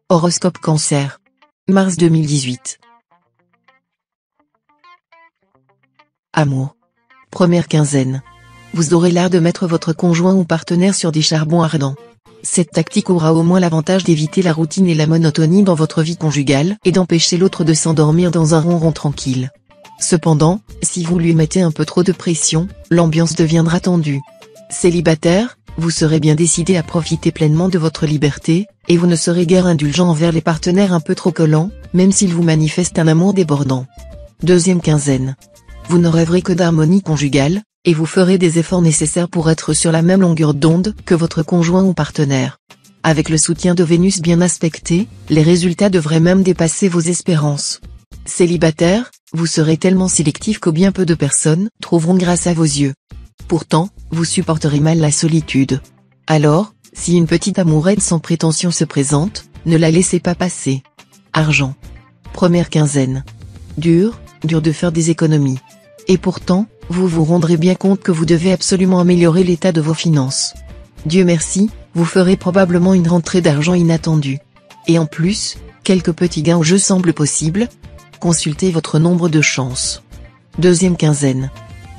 Horoscope Cancer. Mars 2018. Amour. Première quinzaine. Vous aurez l'art de mettre votre conjoint ou partenaire sur des charbons ardents. Cette tactique aura au moins l'avantage d'éviter la routine et la monotonie dans votre vie conjugale et d'empêcher l'autre de s'endormir dans un ronron tranquille. Cependant, si vous lui mettez un peu trop de pression, l'ambiance deviendra tendue. Célibataire, vous serez bien décidé à profiter pleinement de votre liberté, et vous ne serez guère indulgent envers les partenaires un peu trop collants, même s'ils vous manifestent un amour débordant. Deuxième quinzaine. Vous ne rêverez que d'harmonie conjugale, et vous ferez des efforts nécessaires pour être sur la même longueur d'onde que votre conjoint ou partenaire. Avec le soutien de Vénus bien aspecté, les résultats devraient même dépasser vos espérances. Célibataire, vous serez tellement sélectif que bien peu de personnes trouveront grâce à vos yeux. Pourtant, vous supporterez mal la solitude. Alors, si une petite amourette sans prétention se présente, ne la laissez pas passer. Argent. Première quinzaine. Dur de faire des économies. Et pourtant, vous vous rendrez bien compte que vous devez absolument améliorer l'état de vos finances. Dieu merci, vous ferez probablement une rentrée d'argent inattendue. Et en plus, quelques petits gains au jeu semblent possibles. Consultez votre nombre de chances. Deuxième quinzaine.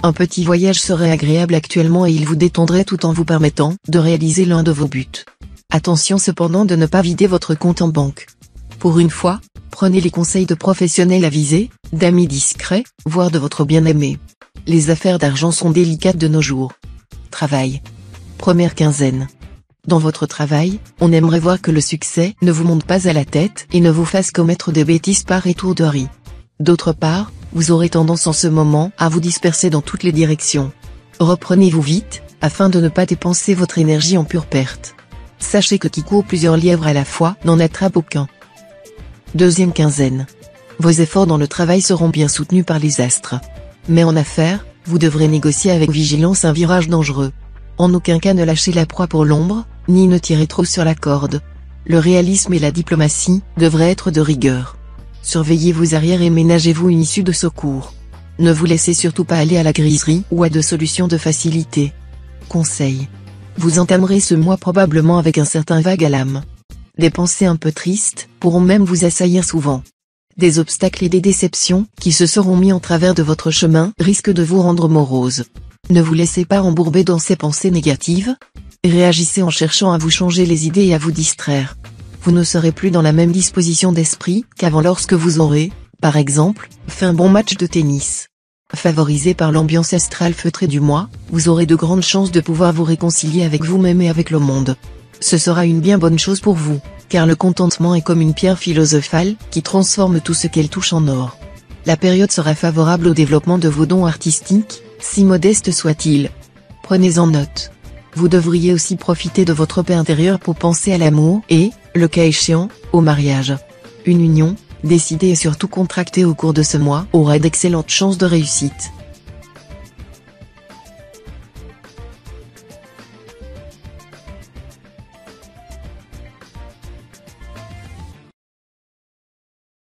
Un petit voyage serait agréable actuellement et il vous détendrait tout en vous permettant de réaliser l'un de vos buts. Attention cependant de ne pas vider votre compte en banque. Pour une fois, prenez les conseils de professionnels avisés, d'amis discrets, voire de votre bien-aimé. Les affaires d'argent sont délicates de nos jours. Travail. Première quinzaine. Dans votre travail, on aimerait voir que le succès ne vous monte pas à la tête et ne vous fasse commettre des bêtises par étourderie. D'autre part, vous aurez tendance en ce moment à vous disperser dans toutes les directions. Reprenez-vous vite, afin de ne pas dépenser votre énergie en pure perte. Sachez que qui court plusieurs lièvres à la fois n'en attrape aucun. Deuxième quinzaine. Vos efforts dans le travail seront bien soutenus par les astres. Mais en affaires, vous devrez négocier avec vigilance un virage dangereux. En aucun cas ne lâchez la proie pour l'ombre, ni ne tirez trop sur la corde. Le réalisme et la diplomatie devraient être de rigueur. Surveillez vos arrières et ménagez-vous une issue de secours. Ne vous laissez surtout pas aller à la griserie ou à de solutions de facilité. Conseil. Vous entamerez ce mois probablement avec un certain vague à l'âme. Des pensées un peu tristes pourront même vous assaillir souvent. Des obstacles et des déceptions qui se seront mis en travers de votre chemin risquent de vous rendre morose. Ne vous laissez pas embourber dans ces pensées négatives. Réagissez en cherchant à vous changer les idées et à vous distraire. Vous ne serez plus dans la même disposition d'esprit qu'avant lorsque vous aurez, par exemple, fait un bon match de tennis. Favorisé par l'ambiance astrale feutrée du mois, vous aurez de grandes chances de pouvoir vous réconcilier avec vous-même et avec le monde. Ce sera une bien bonne chose pour vous, car le contentement est comme une pierre philosophale qui transforme tout ce qu'elle touche en or. La période sera favorable au développement de vos dons artistiques, si modestes soient-ils. Prenez-en note. Vous devriez aussi profiter de votre paix intérieure pour penser à l'amour et, le cas échéant, au mariage. Une union, décidée et surtout contractée au cours de ce mois, aura d'excellentes chances de réussite.